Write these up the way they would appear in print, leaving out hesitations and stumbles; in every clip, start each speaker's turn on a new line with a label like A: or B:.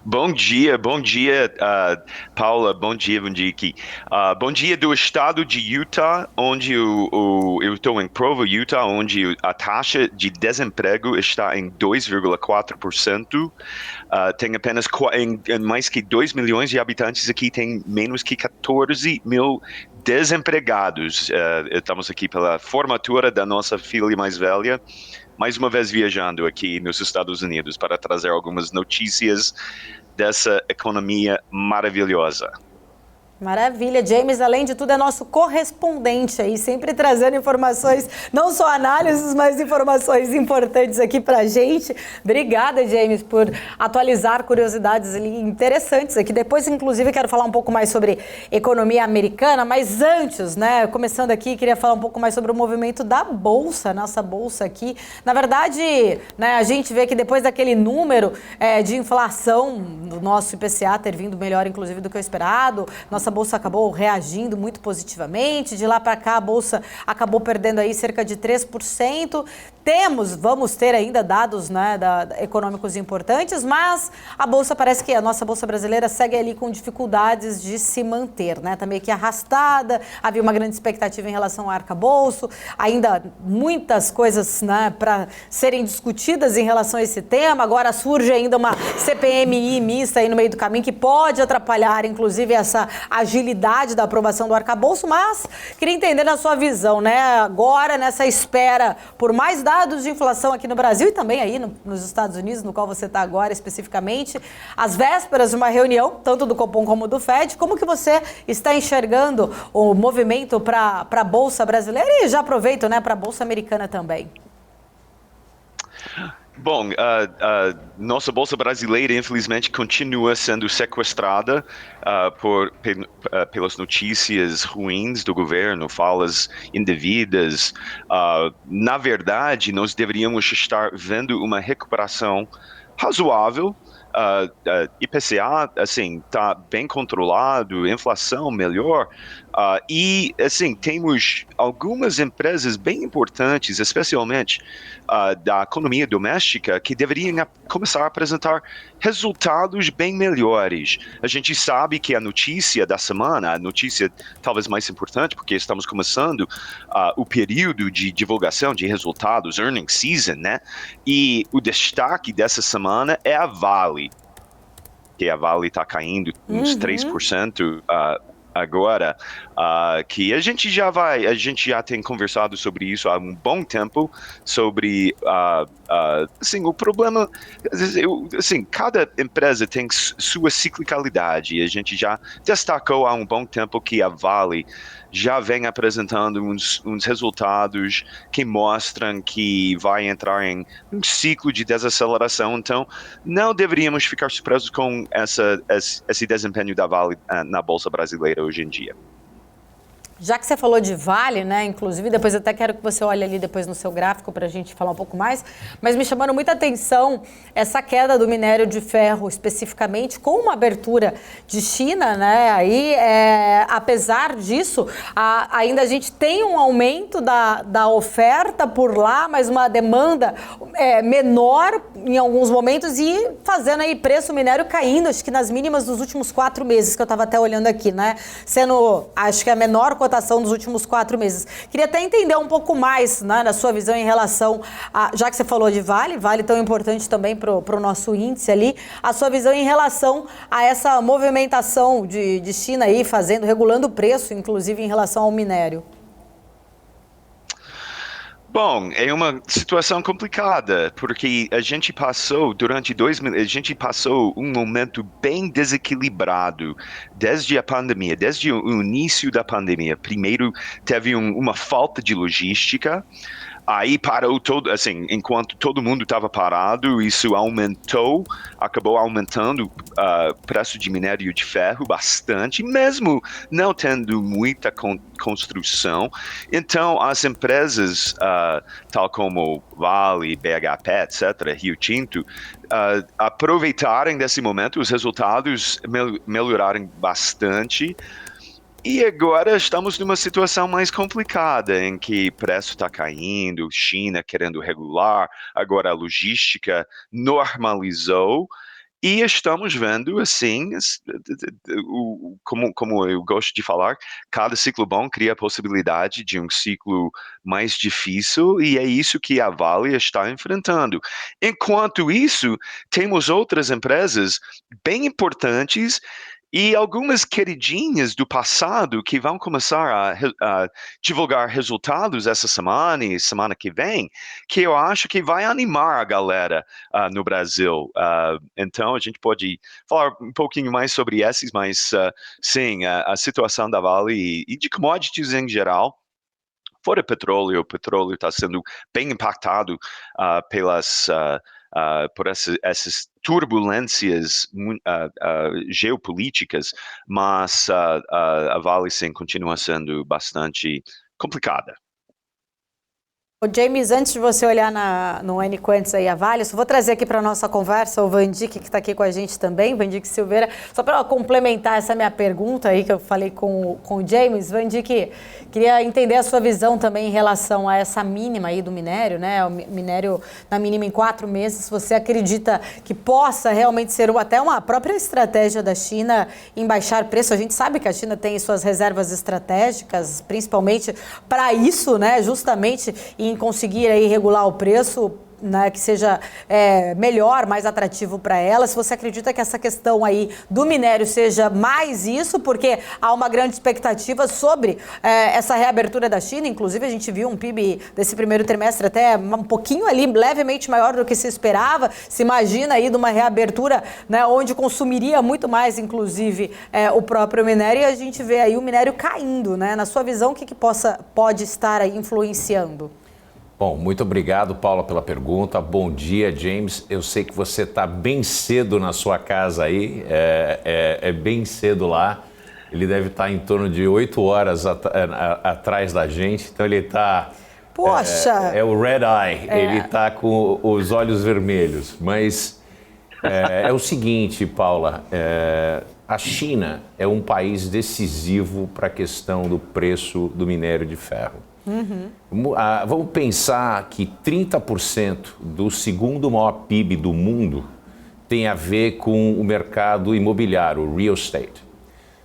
A: Bom dia, Paula, bom dia aqui. Bom dia do estado de Utah, onde eu estou em Provo, Utah, onde a taxa de desemprego está em 2,4%. Tem apenas em mais que 2 milhões de habitantes aqui, tem menos que 14 mil desempregados. Estamos aqui pela formatura da nossa filha mais velha, mais uma vez viajando aqui nos Estados Unidos para trazer algumas notícias dessa economia maravilhosa.
B: Maravilha, James, além de tudo, é nosso correspondente aí, sempre trazendo informações, não só análises, mas informações importantes aqui pra gente. Obrigada, James, por atualizar curiosidades interessantes aqui. Depois, inclusive, quero falar um pouco mais sobre economia americana, mas antes, né, começando aqui, queria falar um pouco mais sobre o movimento da Bolsa, nossa Bolsa aqui. Na verdade, né, a gente vê que depois daquele número de inflação do nosso IPCA ter vindo melhor, inclusive, do que o esperado, nossa bolsa acabou reagindo muito positivamente. De lá para cá, a bolsa acabou perdendo aí cerca de 3%. Vamos ter ainda dados, né, econômicos importantes, mas a nossa bolsa brasileira segue ali com dificuldades de se manter, né? Tá meio que arrastada, havia uma grande expectativa em relação ao arcabouço, ainda muitas coisas, né, para serem discutidas em relação a esse tema. Agora surge ainda uma CPMI mista aí no meio do caminho que pode atrapalhar, inclusive, essa agilidade da aprovação do arcabouço, mas queria entender na sua visão, né? Agora, nessa espera por mais dados de inflação aqui no Brasil e também aí nos Estados Unidos, no qual você está agora especificamente, às vésperas de uma reunião, tanto do Copom como do Fed, como que você está enxergando o movimento para a Bolsa brasileira e já aproveito, né, para a Bolsa americana também?
A: Bom, nossa bolsa brasileira, infelizmente, continua sendo sequestrada pelas notícias ruins do governo, falas indevidas. Na verdade, nós deveríamos estar vendo uma recuperação razoável. IPCA, assim, está bem controlado, inflação melhor, e, assim, temos algumas empresas bem importantes, especialmente da economia doméstica, que deveriam começar a apresentar resultados bem melhores. A gente sabe que a notícia da semana, a notícia talvez mais importante, porque estamos começando o período de divulgação de resultados, earnings season, né? E o destaque dessa semana é a Vale, que a Vale está caindo uns 3% agora, que a gente já tem conversado sobre isso há um bom tempo, sobre, assim, o problema, assim, cada empresa tem sua ciclicalidade, a gente já destacou há um bom tempo que a Vale já vem apresentando uns resultados que mostram que vai entrar em um ciclo de desaceleração, então não deveríamos ficar surpresos com esse desempenho da Vale na Bolsa Brasileira hoje em dia.
B: Já que você falou de Vale, né? Inclusive, depois eu até quero que você olhe ali depois no seu gráfico para a gente falar um pouco mais, mas me chamando muita atenção essa queda do minério de ferro, especificamente com uma abertura de China, né? Aí, apesar disso, ainda a gente tem um aumento da oferta por lá, mas uma demanda menor em alguns momentos e fazendo aí preço minério caindo, acho que nas mínimas dos últimos 4 meses, que eu estava até olhando aqui, né? Sendo, acho que a menor cotação dos últimos 4 meses. Queria até entender um pouco mais, né, na sua visão em relação a, já que você falou de Vale tão importante também para o nosso índice ali, a sua visão em relação a essa movimentação de China aí regulando o preço, inclusive em relação ao minério.
A: Bom, é uma situação complicada, porque a gente passou a gente passou um momento bem desequilibrado desde a pandemia, desde o início da pandemia. Primeiro, teve uma falta de logística. Aí parou todo, assim, enquanto todo mundo estava parado, isso acabou aumentando o preço de minério de ferro bastante, mesmo não tendo muita construção. Então, as empresas, tal como Vale, BHP, etc., Rio Tinto, aproveitarem desse momento, os resultados melhoraram bastante. E agora estamos numa situação mais complicada, em que o preço está caindo, China querendo regular, agora a logística normalizou, E estamos vendo, assim, como eu gosto de falar, cada ciclo bom cria a possibilidade de um ciclo mais difícil, e é isso que a Vale está enfrentando. Enquanto isso, temos outras empresas bem importantes e algumas queridinhas do passado que vão começar a divulgar resultados essa semana e semana que vem, que eu acho que vai animar a galera no Brasil. Então, a gente pode falar um pouquinho mais sobre esses, mas sim, a situação da Vale e de commodities em geral. Fora petróleo, o petróleo está sendo bem impactado por essas turbulências geopolíticas, mas a Vale sim continua sendo bastante complicada.
B: Ô James, antes de você olhar no N-Quantis aí a Vale, só vou trazer aqui para a nossa conversa o Vandique, que está aqui com a gente também, Vandique Silveira, só para complementar essa minha pergunta aí que eu falei com o James. Vandique, queria entender a sua visão também em relação a essa mínima aí do minério, né? O minério na mínima em 4 meses. Você acredita que possa realmente ser até uma própria estratégia da China em baixar preço? A gente sabe que a China tem suas reservas estratégicas, principalmente para isso, né? Justamente em conseguir aí regular o preço, né, que seja melhor, mais atrativo para ela. Se você acredita que essa questão aí do minério seja mais isso, porque há uma grande expectativa sobre essa reabertura da China. Inclusive, a gente viu um PIB desse primeiro trimestre até um pouquinho ali, levemente maior do que se esperava. Se imagina aí de uma reabertura, né, onde consumiria muito mais, inclusive, o próprio minério, e a gente vê aí o minério caindo, né? Na sua visão, o que pode estar aí influenciando?
C: Bom, muito obrigado, Paula, pela pergunta. Bom dia, James. Eu sei que você está bem cedo na sua casa aí, é bem cedo lá. Ele deve estar em torno de 8 horas atrás da gente, então ele está...
B: Poxa!
C: É o red eye, ele está com os olhos vermelhos. Mas é o seguinte, Paula, a China é um país decisivo para a questão do preço do minério de ferro. Vamos pensar que 30% do segundo maior PIB do mundo tem a ver com o mercado imobiliário, o real estate.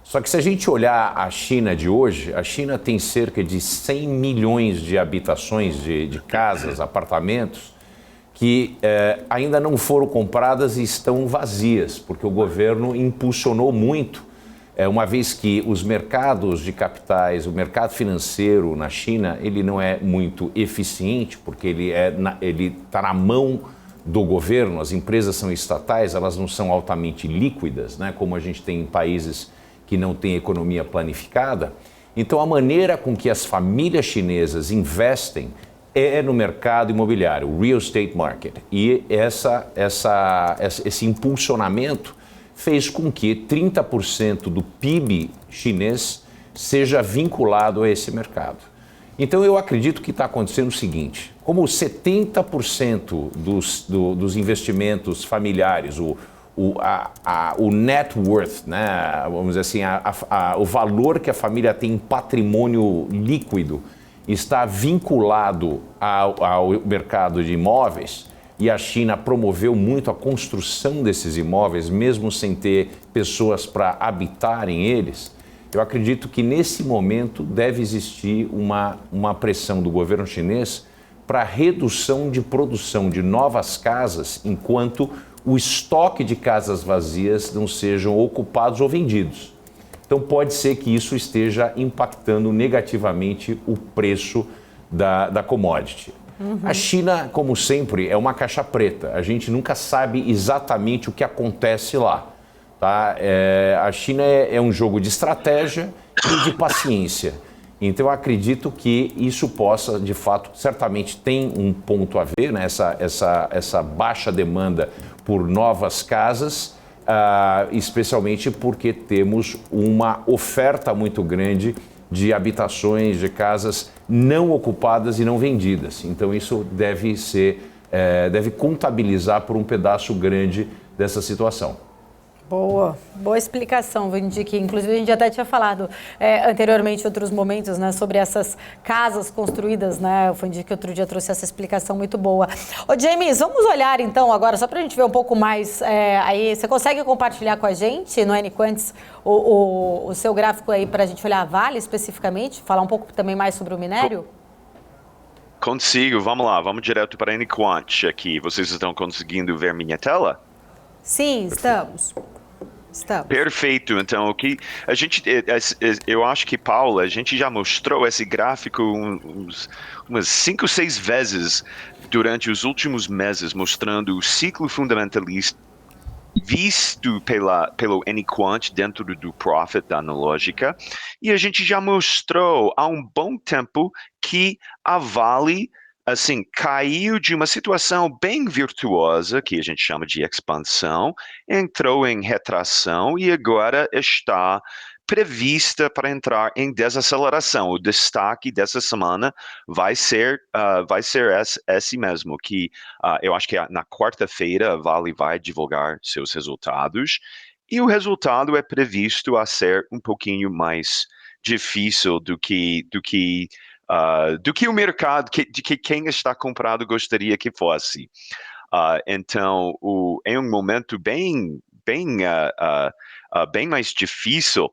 C: Só que se a gente olhar a China de hoje, a China tem cerca de 100 milhões de habitações, de casas, apartamentos, que ainda não foram compradas e estão vazias, porque o governo impulsionou muito. Uma vez que os mercados de capitais, o mercado financeiro na China, ele não é muito eficiente, porque ele está na mão do governo, as empresas são estatais, elas não são altamente líquidas, né, como a gente tem em países que não têm economia planificada. Então, a maneira com que as famílias chinesas investem é no mercado imobiliário, o real estate market. E esse impulsionamento fez com que 30% do PIB chinês seja vinculado a esse mercado. Então, eu acredito que está acontecendo o seguinte: como 70% dos investimentos familiares, o net worth, né, vamos dizer assim, o valor que a família tem em patrimônio líquido está vinculado ao mercado de imóveis, e a China promoveu muito a construção desses imóveis, mesmo sem ter pessoas para habitarem eles, eu acredito que nesse momento deve existir uma pressão do governo chinês para redução de produção de novas casas, enquanto o estoque de casas vazias não sejam ocupados ou vendidos. Então pode ser que isso esteja impactando negativamente o preço da commodity. A China, como sempre, é uma caixa preta. A gente nunca sabe exatamente o que acontece lá. Tá? A China é um jogo de estratégia e de paciência. Então, eu acredito que isso possa, de fato, certamente tem um ponto a ver, né? Essa baixa demanda por novas casas, especialmente porque temos uma oferta muito grande de habitações, de casas não ocupadas e não vendidas. Então isso deve contabilizar por um pedaço grande dessa situação.
B: Boa explicação, Vandy, que inclusive a gente até tinha falado anteriormente em outros momentos, né, sobre essas casas construídas, né, o Vandy que outro dia trouxe essa explicação muito boa. Ô James, vamos olhar então agora, só para a gente ver um pouco mais, aí você consegue compartilhar com a gente no NQuants o seu gráfico aí para a gente olhar a Vale especificamente, falar um pouco também mais sobre o minério?
A: Consigo, vamos lá, vamos direto para a NQuant aqui. Vocês estão conseguindo ver minha tela?
B: Sim, estamos.
A: Perfeito. Então, o que a gente, eu acho que Paula, a gente já mostrou esse gráfico umas 5, 6 vezes durante os últimos meses, mostrando o ciclo fundamentalista visto pelo NQuant dentro do Profit da analógica, e a gente já mostrou há um bom tempo que a Vale assim, caiu de uma situação bem virtuosa, que a gente chama de expansão, entrou em retração e agora está prevista para entrar em desaceleração. O destaque dessa semana vai ser esse mesmo, que eu acho que na quarta-feira a Vale vai divulgar seus resultados, e o resultado é previsto a ser um pouquinho mais difícil do que o mercado, de que quem está comprado gostaria que fosse. Então, é um momento bem mais difícil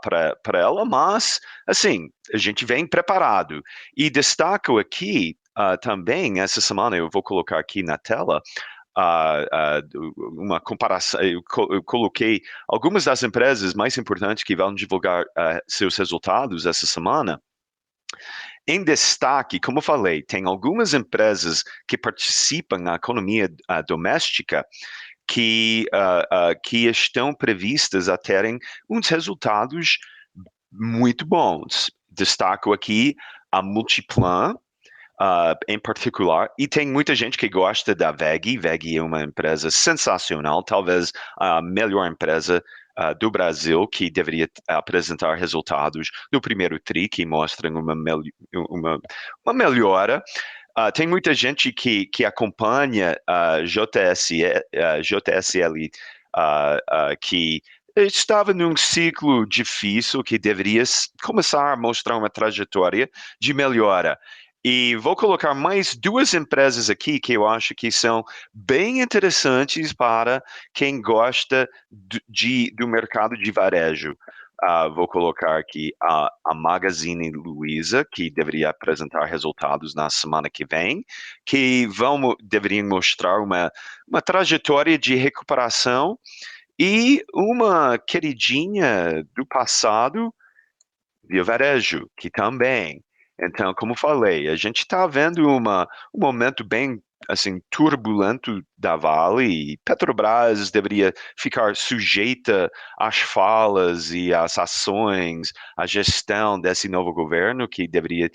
A: para ela, mas, assim, a gente vem preparado. E destaco aqui também, essa semana, eu vou colocar aqui na tela, uma comparação, eu coloquei algumas das empresas mais importantes que vão divulgar seus resultados essa semana. Em destaque, como falei, tem algumas empresas que participam na economia doméstica que estão previstas a terem uns resultados muito bons. Destaco aqui a Multiplan, em particular, e tem muita gente que gosta da WEG. WEG é uma empresa sensacional, talvez a melhor empresa do Brasil, que deveria apresentar resultados no primeiro TRI, que mostram uma melhora. Tem muita gente que acompanha a JSL, que estava num ciclo difícil, que deveria começar a mostrar uma trajetória de melhora. E vou colocar mais duas empresas aqui que eu acho que são bem interessantes para quem gosta do mercado de varejo. Vou colocar aqui a Magazine Luiza, que deveria apresentar resultados na semana que vem, que deveriam mostrar uma trajetória de recuperação, e uma queridinha do passado, Via Varejo, que também. Então, como falei, a gente está vendo um momento bem assim turbulento da Vale, e Petrobras deveria ficar sujeita às falas e às ações, à gestão desse novo governo, que deveria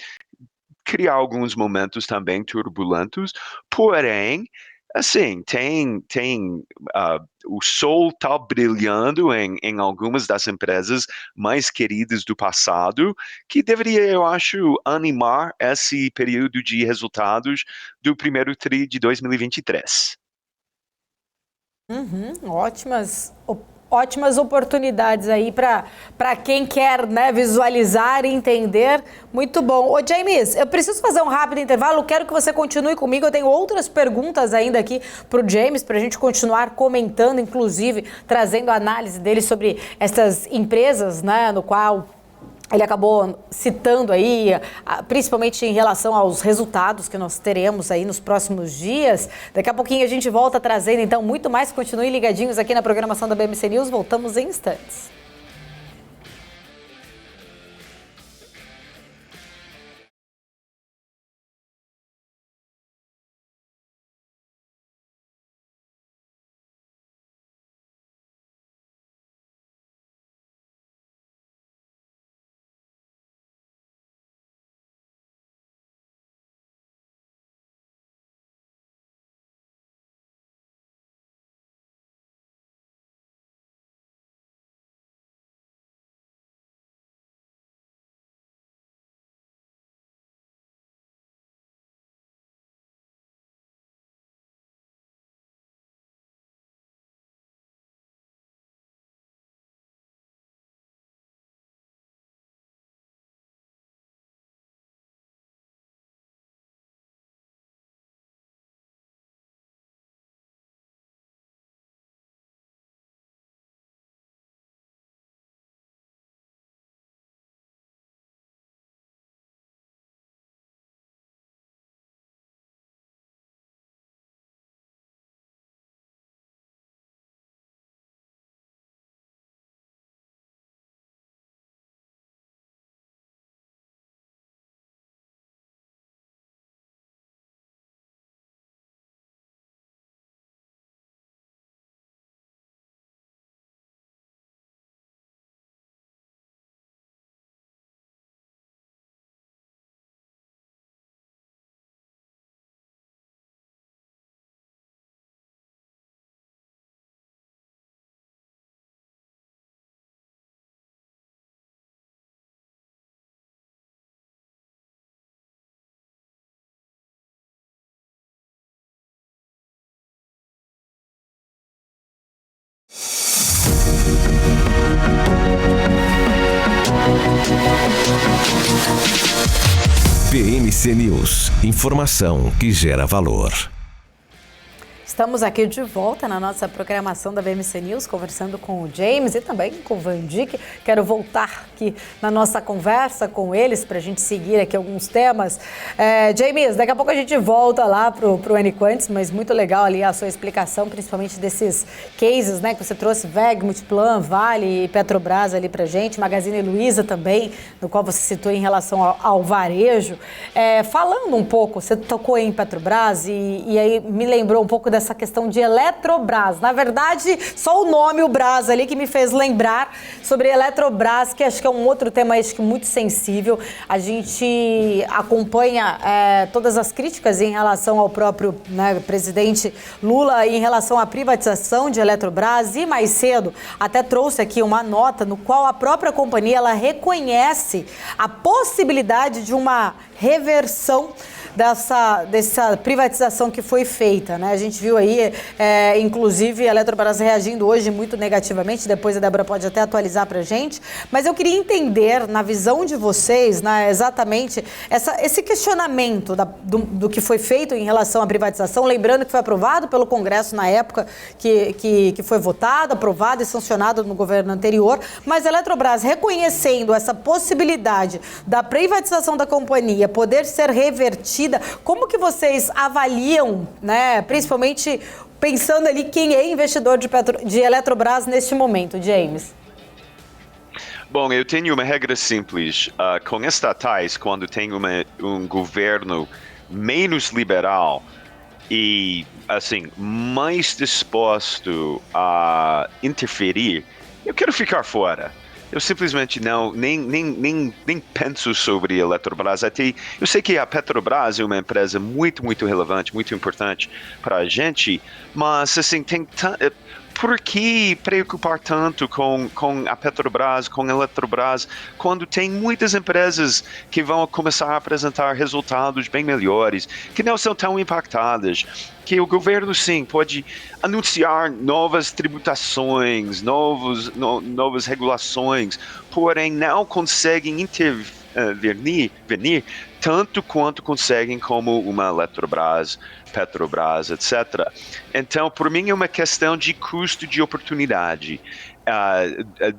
A: criar alguns momentos também turbulentos, porém, assim, o sol está brilhando em algumas das empresas mais queridas do passado, que deveria, eu acho, animar esse período de resultados do primeiro TRI de 2023.
B: Ótimas oportunidades aí para quem quer, né, visualizar e entender. Muito bom. Ô, James, eu preciso fazer um rápido intervalo. Quero que você continue comigo. Eu tenho outras perguntas ainda aqui para o James, para a gente continuar comentando, inclusive trazendo a análise dele sobre essas empresas, né, no qual ele acabou citando aí, principalmente em relação aos resultados que nós teremos aí nos próximos dias. Daqui a pouquinho a gente volta trazendo, então, muito mais. Continuem ligadinhos aqui na programação da BMC News. Voltamos em instantes.
D: BMC News, informação que gera valor.
B: Estamos aqui de volta na nossa programação da BMC News, conversando com o James e também com o Van Dijk. Quero voltar aqui na nossa conversa com eles para a gente seguir aqui alguns temas. James, daqui a pouco a gente volta lá para o N-Quantis, mas muito legal ali a sua explicação, principalmente desses cases, né, que você trouxe, WEG, Multiplan, Vale e Petrobras ali para a gente, Magazine Luiza também, no qual você citou em relação ao varejo. Falando um pouco, você tocou em Petrobras e aí me lembrou um pouco dessa questão de Eletrobras. Na verdade, só o nome, o Brás ali, que me fez lembrar sobre Eletrobras, que acho que é um outro tema acho que muito sensível. A gente acompanha todas as críticas em relação ao próprio, né, presidente Lula em relação à privatização de Eletrobras e mais cedo até trouxe aqui uma nota no qual a própria companhia ela reconhece a possibilidade de uma reversão dessa privatização que foi feita, né? A gente viu aí, inclusive, a Eletrobras reagindo hoje muito negativamente, depois a Débora pode até atualizar para a gente, mas eu queria entender, na visão de vocês, né, exatamente esse questionamento do que foi feito em relação à privatização, lembrando que foi aprovado pelo Congresso na época que foi votado, aprovado e sancionado no governo anterior, mas a Eletrobras reconhecendo essa possibilidade da privatização da companhia poder ser revertida. Como que vocês avaliam, né, principalmente pensando ali quem é investidor de Eletrobras neste momento, James?
A: Bom, eu tenho uma regra simples. Com estatais, quando tem um governo menos liberal e, assim, mais disposto a interferir, eu quero ficar fora. Eu simplesmente nem penso sobre a Eletrobras. Até, eu sei que a Petrobras é uma empresa muito, muito relevante, muito importante para a gente, mas assim, por que preocupar tanto com a Petrobras, com a Eletrobras, quando tem muitas empresas que vão começar a apresentar resultados bem melhores, que não são tão impactadas, que o governo, sim, pode anunciar novas tributações, novas regulações, porém não conseguem intervenir tanto quanto conseguem como uma Eletrobras, Petrobras, etc. Então, por mim, é uma questão de custo de oportunidade.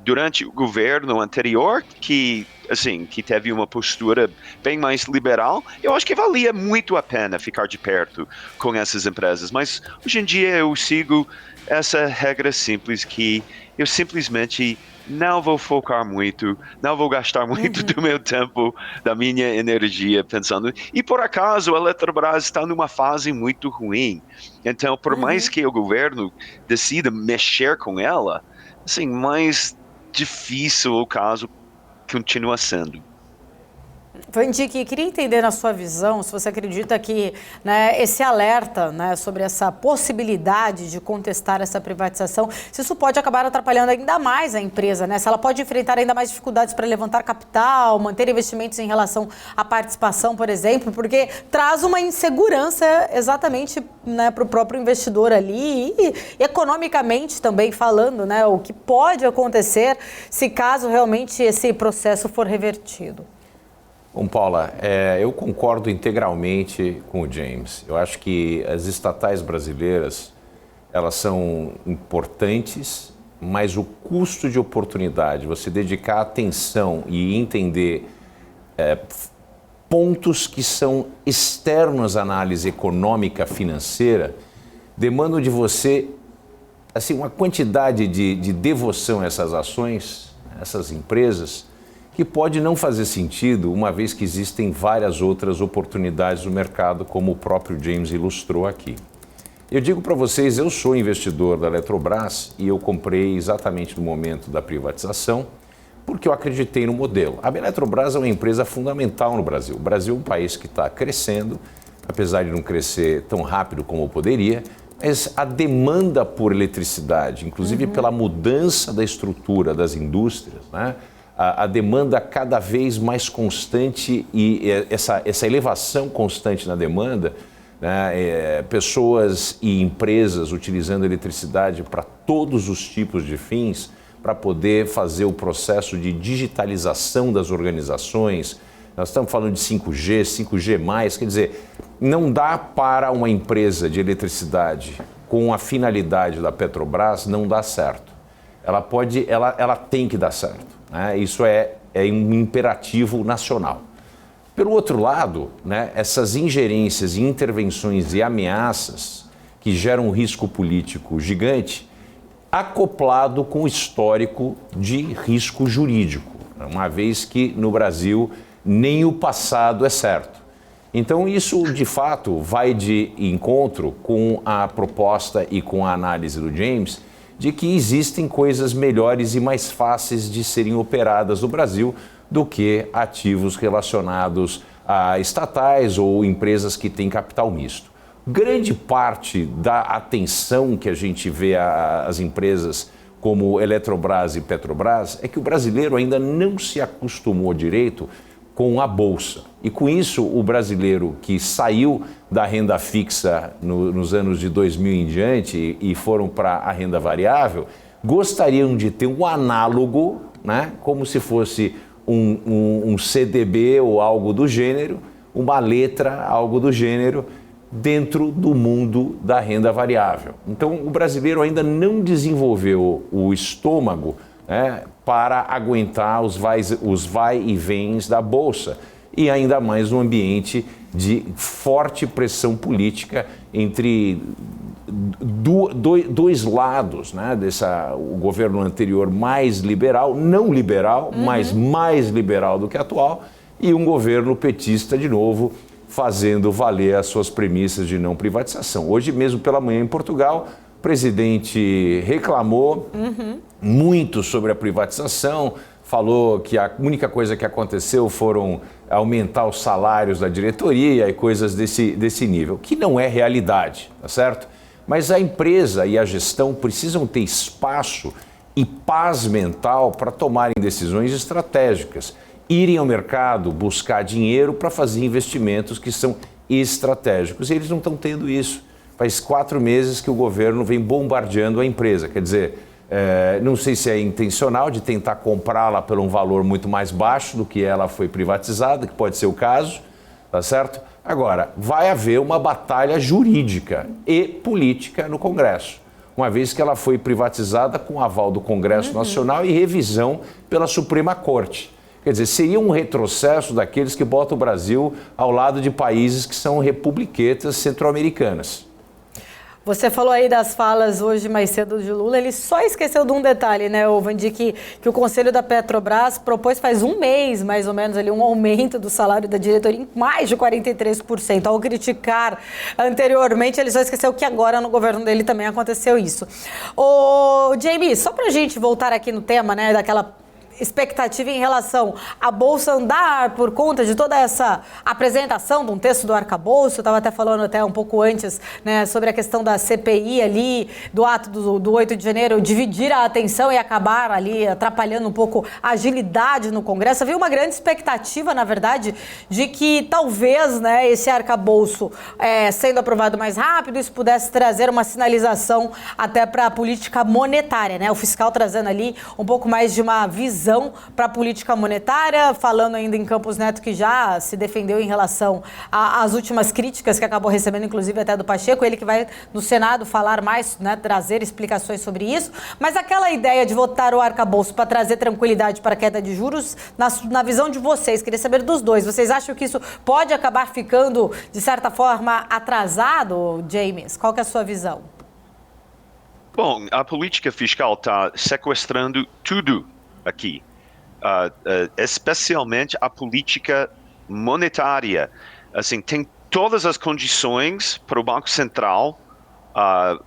A: Durante o governo anterior, que teve uma postura bem mais liberal, eu acho que valia muito a pena ficar de perto com essas empresas. Mas, hoje em dia, eu sigo essa regra simples que eu simplesmente não vou focar muito, não vou gastar muito do meu tempo, da minha energia pensando. E por acaso a Eletrobras está numa fase muito ruim. Então, por mais que o governo decida mexer com ela, assim, mais difícil o caso continua sendo.
B: Van Dijk, queria entender na sua visão, se você acredita que, né, esse alerta, né, sobre essa possibilidade de contestar essa privatização, se isso pode acabar atrapalhando ainda mais a empresa, né? Se ela pode enfrentar ainda mais dificuldades para levantar capital, manter investimentos em relação à participação, por exemplo, porque traz uma insegurança exatamente, né, para o próprio investidor ali e economicamente também falando, né, o que pode acontecer se caso realmente esse processo for revertido.
C: Bom, Paula, eu concordo integralmente com o James. Eu acho que as estatais brasileiras, elas são importantes, mas o custo de oportunidade, você dedicar atenção e entender pontos que são externos à análise econômica financeira, demandam de você assim, uma quantidade de devoção a essas ações, a essas empresas, que pode não fazer sentido, uma vez que existem várias outras oportunidades no mercado, como o próprio James ilustrou aqui. Eu digo para vocês, eu sou investidor da Eletrobras e eu comprei exatamente no momento da privatização, porque eu acreditei no modelo. A Eletrobras é uma empresa fundamental no Brasil. O Brasil é um país que está crescendo, apesar de não crescer tão rápido como poderia, mas a demanda por eletricidade, inclusive pela mudança da estrutura das indústrias, né? A demanda cada vez mais constante e essa elevação constante na demanda, né, pessoas e empresas utilizando eletricidade para todos os tipos de fins, para poder fazer o processo de digitalização das organizações. Nós estamos falando de 5G, 5G+, quer dizer, não dá para uma empresa de eletricidade com a finalidade da Petrobras não dar certo. Ela tem que dar certo, né? Isso é um imperativo nacional. Pelo outro lado, né, essas ingerências e intervenções e ameaças que geram um risco político gigante, acoplado com o histórico de risco jurídico, uma vez que no Brasil nem o passado é certo. Então isso, de fato, vai de encontro com a proposta e com a análise do James de que existem coisas melhores e mais fáceis de serem operadas no Brasil do que ativos relacionados a estatais ou empresas que têm capital misto. Grande parte da atenção que a gente vê às empresas como Eletrobras e Petrobras é que o brasileiro ainda não se acostumou direito com a Bolsa. E com isso, o brasileiro que saiu da renda fixa nos anos de 2000 em diante e foram para a renda variável, gostariam de ter um análogo, né, como se fosse um CDB ou algo do gênero, uma letra, algo do gênero, dentro do mundo da renda variável. Então, o brasileiro ainda não desenvolveu o estômago, né, para aguentar os vai e vens da Bolsa, e ainda mais no ambiente de forte pressão política entre dois lados, né, o governo anterior mais liberal, não liberal, mas mais liberal do que atual, e um governo petista de novo, fazendo valer as suas premissas de não privatização. Hoje mesmo pela manhã em Portugal, o presidente reclamou muito sobre a privatização, falou que a única coisa que aconteceu foram aumentar os salários da diretoria e coisas desse nível, que não é realidade, tá certo? Mas a empresa e a gestão precisam ter espaço e paz mental para tomarem decisões estratégicas, irem ao mercado, buscar dinheiro para fazer investimentos que são estratégicos. E eles não estão tendo isso. Faz 4 meses que o governo vem bombardeando a empresa. Quer dizer, não sei se é intencional de tentar comprá-la por um valor muito mais baixo do que ela foi privatizada, que pode ser o caso, tá certo? Agora, vai haver uma batalha jurídica e política no Congresso, uma vez que ela foi privatizada com aval do Congresso Nacional e revisão pela Suprema Corte. Quer dizer, seria um retrocesso daqueles que botam o Brasil ao lado de países que são republiquetas centro-americanas.
B: Você falou aí das falas hoje mais cedo de Lula, ele só esqueceu de um detalhe, né, Vandi, que o Conselho da Petrobras propôs faz um mês, mais ou menos, ali, um aumento do salário da diretoria em mais de 43%. Ao criticar anteriormente, ele só esqueceu que agora no governo dele também aconteceu isso. Ô, Jamie, só pra gente voltar aqui no tema, né, daquela expectativa em relação à Bolsa andar por conta de toda essa apresentação de um texto do arcabouço. Eu estava até falando até um pouco antes, né, sobre a questão da CPI ali, do ato do 8 de janeiro, dividir a atenção e acabar ali atrapalhando um pouco a agilidade no Congresso. Havia uma grande expectativa, na verdade, de que talvez, né, esse arcabouço sendo aprovado mais rápido, isso pudesse trazer uma sinalização até para a política monetária, né? O fiscal trazendo ali um pouco mais de uma visão para a política monetária, falando ainda em Campos Neto, que já se defendeu em relação às últimas críticas que acabou recebendo, inclusive até do Pacheco, ele que vai no Senado falar mais, né, trazer explicações sobre isso, mas aquela ideia de votar o arcabouço para trazer tranquilidade para a queda de juros, na visão de vocês, queria saber dos dois, vocês acham que isso pode acabar ficando, de certa forma, atrasado, James? Qual que é a sua visão?
A: Bom, a política fiscal está sequestrando tudo aqui, especialmente a política monetária. Assim, tem todas as condições para o Banco Central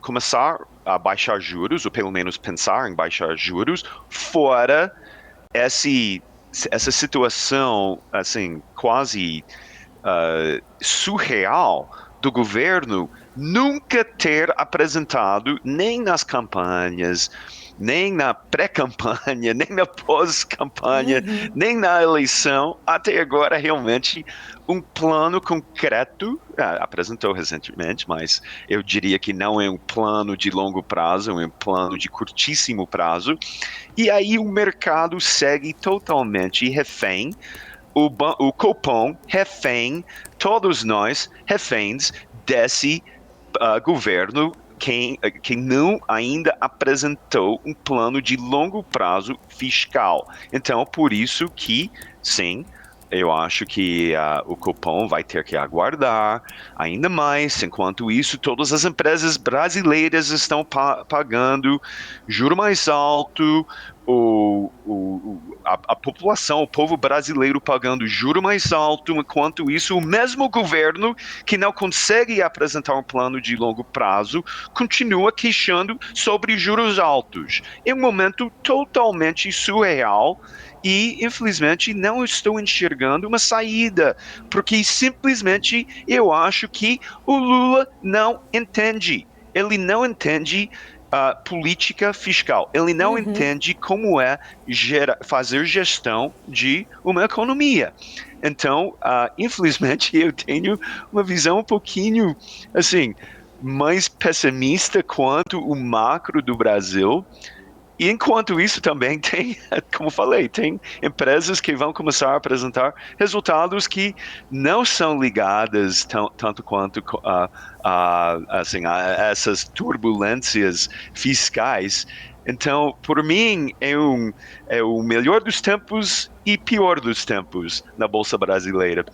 A: começar a baixar juros, ou pelo menos pensar em baixar juros, fora essa situação assim, quase surreal do governo nunca ter apresentado, nem nas campanhas, nem na pré-campanha, nem na pós-campanha, nem na eleição, até agora realmente um plano concreto, apresentou recentemente, mas eu diria que não é um plano de longo prazo, é um plano de curtíssimo prazo, e aí o mercado segue totalmente refém, o Copom refém, todos nós reféns desse governo que não ainda apresentou um plano de longo prazo fiscal. Então, por isso que, sim, eu acho que o Copom vai ter que aguardar ainda mais. Enquanto isso, todas as empresas brasileiras estão pagando juro mais alto, a população, o povo brasileiro pagando juro mais alto. Enquanto isso, o mesmo governo que não consegue apresentar um plano de longo prazo continua queixando sobre juros altos. É um momento totalmente surreal. E, infelizmente, não estou enxergando uma saída, porque simplesmente eu acho que o Lula não entende. Ele não entende política fiscal. Ele não entende como é fazer gestão de uma economia. Então, infelizmente, eu tenho uma visão um pouquinho, assim, mais pessimista quanto o macro do Brasil. E enquanto isso também tem, como falei, tem empresas que vão começar a apresentar resultados que não são ligadas tanto quanto assim, a essas turbulências fiscais. Então, por mim, é o melhor dos tempos e pior dos tempos na Bolsa Brasileira.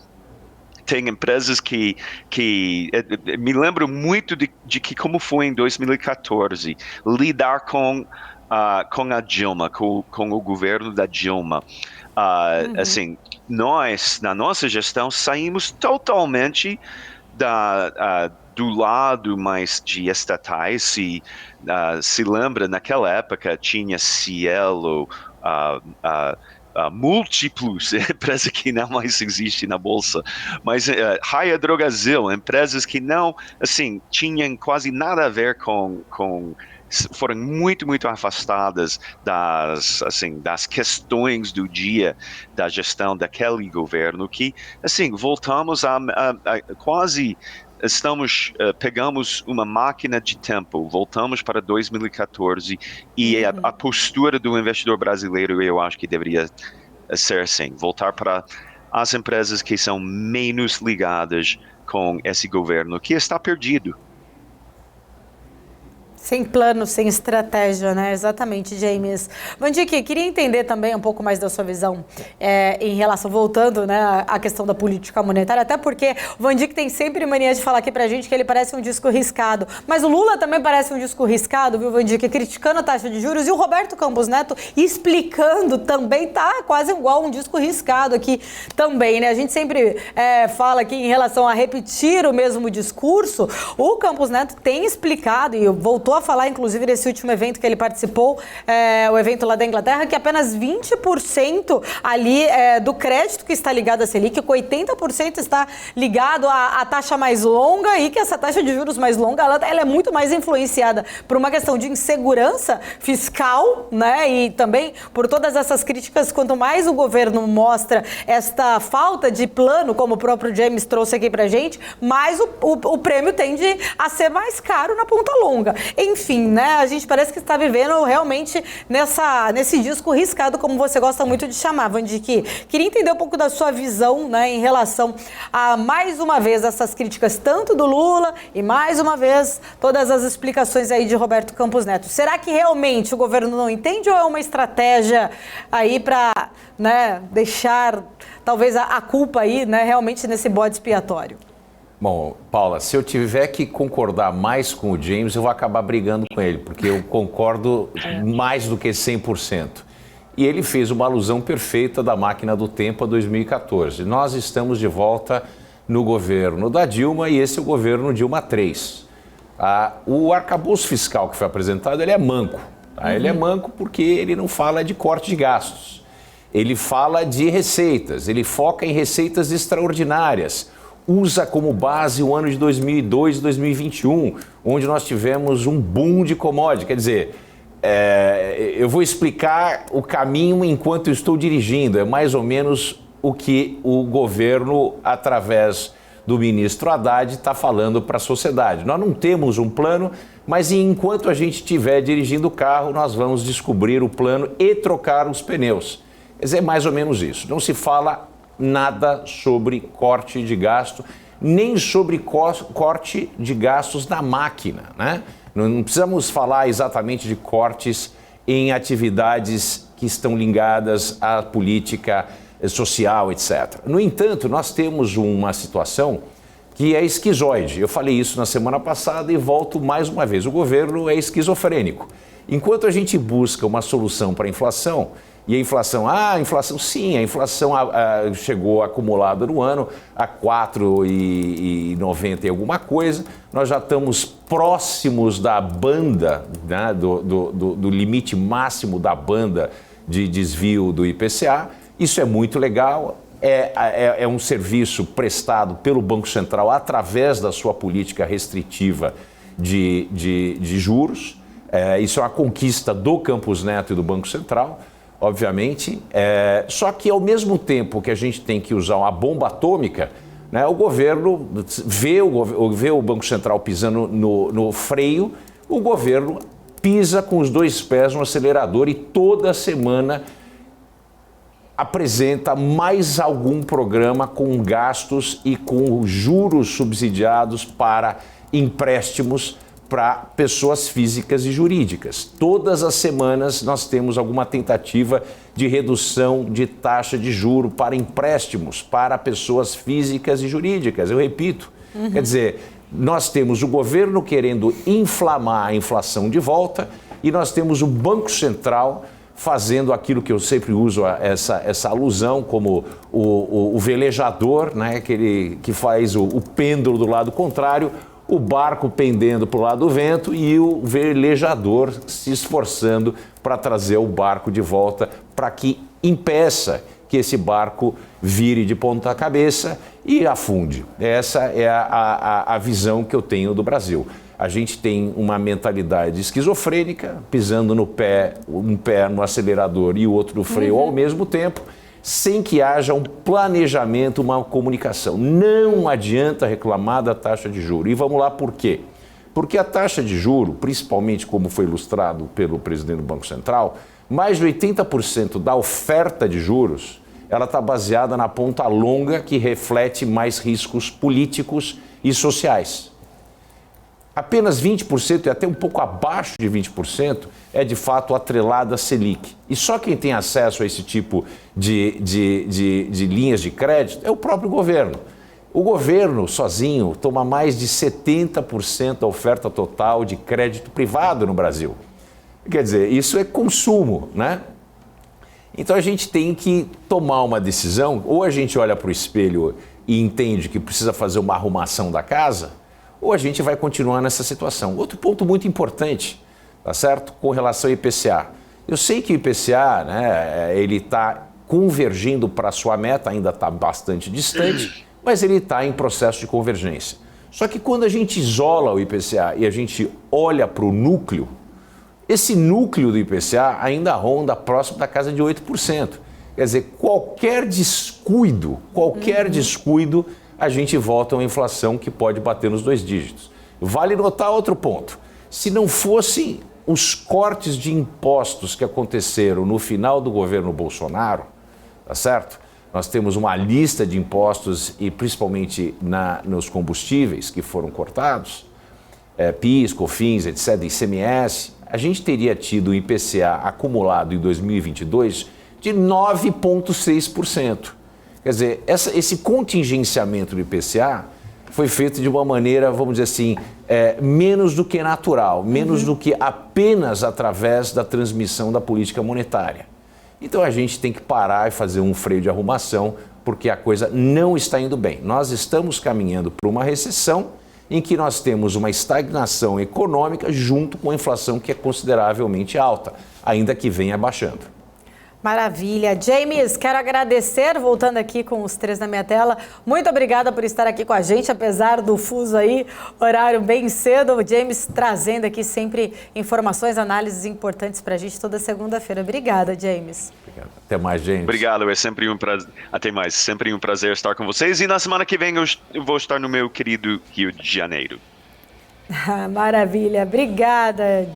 A: Tem empresas que me lembro muito de que como foi em 2014, lidar com a Dilma, com o governo da Dilma. Assim, nós, na nossa gestão, saímos totalmente do lado mais de estatais. Se lembra, naquela época tinha Cielo, Múltiplos, empresa que não mais existe na bolsa, mas Raia Drogasil, empresas que não, assim, tinham quase nada a ver com foram muito, muito afastadas das questões do dia da gestão daquele governo, que, assim, voltamos a quase... pegamos uma máquina de tempo, voltamos para 2014 e a postura do investidor brasileiro, eu acho que deveria ser assim, voltar para as empresas que são menos ligadas com esse governo que está perdido.
B: Sem plano, sem estratégia, né? Exatamente, James. Vandique, queria entender também um pouco mais da sua visão em relação, voltando, né, à questão da política monetária, até porque o Vandique tem sempre mania de falar aqui pra gente que ele parece um disco riscado, mas o Lula também parece um disco riscado, viu, Vandique? Criticando a taxa de juros, e o Roberto Campos Neto explicando também, tá quase igual um disco riscado aqui também, né? A gente sempre fala aqui em relação a repetir o mesmo discurso. O Campos Neto tem explicado, e voltou a falar, inclusive, nesse último evento que ele participou, o evento lá da Inglaterra, que apenas 20% ali do crédito que está ligado à Selic, que 80% está ligado à taxa mais longa, e que essa taxa de juros mais longa, ela é muito mais influenciada por uma questão de insegurança fiscal, né, e também por todas essas críticas. Quanto mais o governo mostra esta falta de plano, como o próprio James trouxe aqui pra gente, mais o prêmio tende a ser mais caro na ponta longa. Enfim, né, a gente parece que está vivendo realmente nesse disco riscado, como você gosta muito de chamar, Vandique. Queria entender um pouco da sua visão, né, em relação a, mais uma vez, essas críticas tanto do Lula e, mais uma vez, todas as explicações aí de Roberto Campos Neto. Será que realmente o governo não entende, ou é uma estratégia aí para, né, deixar talvez a culpa aí, né, realmente nesse bode expiatório?
C: Bom, Paula, se eu tiver que concordar mais com o James, eu vou acabar brigando com ele, porque eu concordo mais do que 100%. E ele fez uma alusão perfeita da máquina do tempo a 2014. Nós estamos de volta no governo da Dilma, e esse é o governo Dilma III. O arcabouço fiscal que foi apresentado, ele é manco. Tá? Ele é manco porque ele não fala de corte de gastos. Ele fala de receitas, ele foca em receitas extraordinárias. Usa como base o ano de 2002 e 2021, onde nós tivemos um boom de commodity. Quer dizer, eu vou explicar o caminho enquanto eu estou dirigindo. É mais ou menos o que o governo, através do ministro Haddad, está falando para a sociedade. Nós não temos um plano, mas enquanto a gente estiver dirigindo o carro, nós vamos descobrir o plano e trocar os pneus. Quer dizer, é mais ou menos isso. Não se fala nada sobre corte de gasto, nem sobre corte de gastos na máquina, né? Não precisamos falar exatamente de cortes em atividades que estão ligadas à política social, etc. No entanto, nós temos uma situação que é esquizoide. Eu falei isso na semana passada e volto mais uma vez. O governo é esquizofrênico. Enquanto a gente busca uma solução para a inflação, e a inflação, sim, a inflação chegou acumulada no ano a 4,90 e alguma coisa. Nós já estamos próximos da banda, né, do limite máximo da banda de desvio do IPCA. Isso é muito legal, é um serviço prestado pelo Banco Central através da sua política restritiva de juros. Isso é uma conquista do Campos Neto e do Banco Central, obviamente, só que ao mesmo tempo que a gente tem que usar uma bomba atômica, né, o governo vê o Banco Central pisando no freio, o governo pisa com os dois pés no acelerador e toda semana apresenta mais algum programa com gastos e com juros subsidiados para empréstimos para pessoas físicas e jurídicas. Todas as semanas nós temos alguma tentativa de redução de taxa de juro para empréstimos para pessoas físicas e jurídicas. Eu repito, quer dizer, nós temos o governo querendo inflamar a inflação de volta e nós temos o Banco Central fazendo aquilo que eu sempre uso essa alusão como o velejador, né, que faz o pêndulo do lado contrário, o barco pendendo para o lado do vento e o velejador se esforçando para trazer o barco de volta para que impeça que esse barco vire de ponta cabeça e afunde. Essa é a visão que eu tenho do Brasil. A gente tem uma mentalidade esquizofrênica, pisando no pé, um pé no acelerador e o outro no freio ao mesmo tempo, sem que haja um planejamento, uma comunicação. Não adianta reclamar da taxa de juros. E vamos lá por quê? Porque a taxa de juros, principalmente como foi ilustrado pelo presidente do Banco Central, mais de 80% da oferta de juros, ela está baseada na ponta longa que reflete mais riscos políticos e sociais. Apenas 20% e até um pouco abaixo de 20% é de fato atrelada à Selic. E só quem tem acesso a esse tipo de linhas de crédito é o próprio governo. O governo sozinho toma mais de 70% da oferta total de crédito privado no Brasil. Quer dizer, isso é consumo, né? Então a gente tem que tomar uma decisão, ou a gente olha para o espelho e entende que precisa fazer uma arrumação da casa, ou a gente vai continuar nessa situação. Outro ponto muito importante, tá certo? Com relação ao IPCA. Eu sei que o IPCA, né, ele está convergindo para a sua meta, ainda está bastante distante, mas ele está em processo de convergência. Só que quando a gente isola o IPCA e a gente olha para o núcleo, esse núcleo do IPCA ainda ronda próximo da casa de 8%. Quer dizer, qualquer descuido, a gente volta a uma inflação que pode bater nos 2 dígitos. Vale notar outro ponto. Se não fossem os cortes de impostos que aconteceram no final do governo Bolsonaro, tá certo? Nós temos uma lista de impostos e principalmente nos combustíveis que foram cortados, PIS, COFINS, etc., ICMS, a gente teria tido um IPCA acumulado em 2022 de 9,6%. Quer dizer, esse contingenciamento do IPCA foi feito de uma maneira, vamos dizer assim, menos do que natural, menos do que apenas através da transmissão da política monetária. Então a gente tem que parar e fazer um freio de arrumação, porque a coisa não está indo bem. Nós estamos caminhando para uma recessão em que nós temos uma estagnação econômica junto com a inflação que é consideravelmente alta, ainda que venha baixando.
B: Maravilha. James, quero agradecer, voltando aqui com os três na minha tela. Muito obrigada por estar aqui com a gente, apesar do fuso aí, horário bem cedo. O James trazendo aqui sempre informações, análises importantes para a gente toda segunda-feira. Obrigada, James.
C: Obrigado. Até mais, gente.
A: Obrigado, é sempre um prazer. Até mais, sempre um prazer estar com vocês. E na semana que vem eu vou estar no meu querido Rio de Janeiro.
B: Maravilha. Obrigada.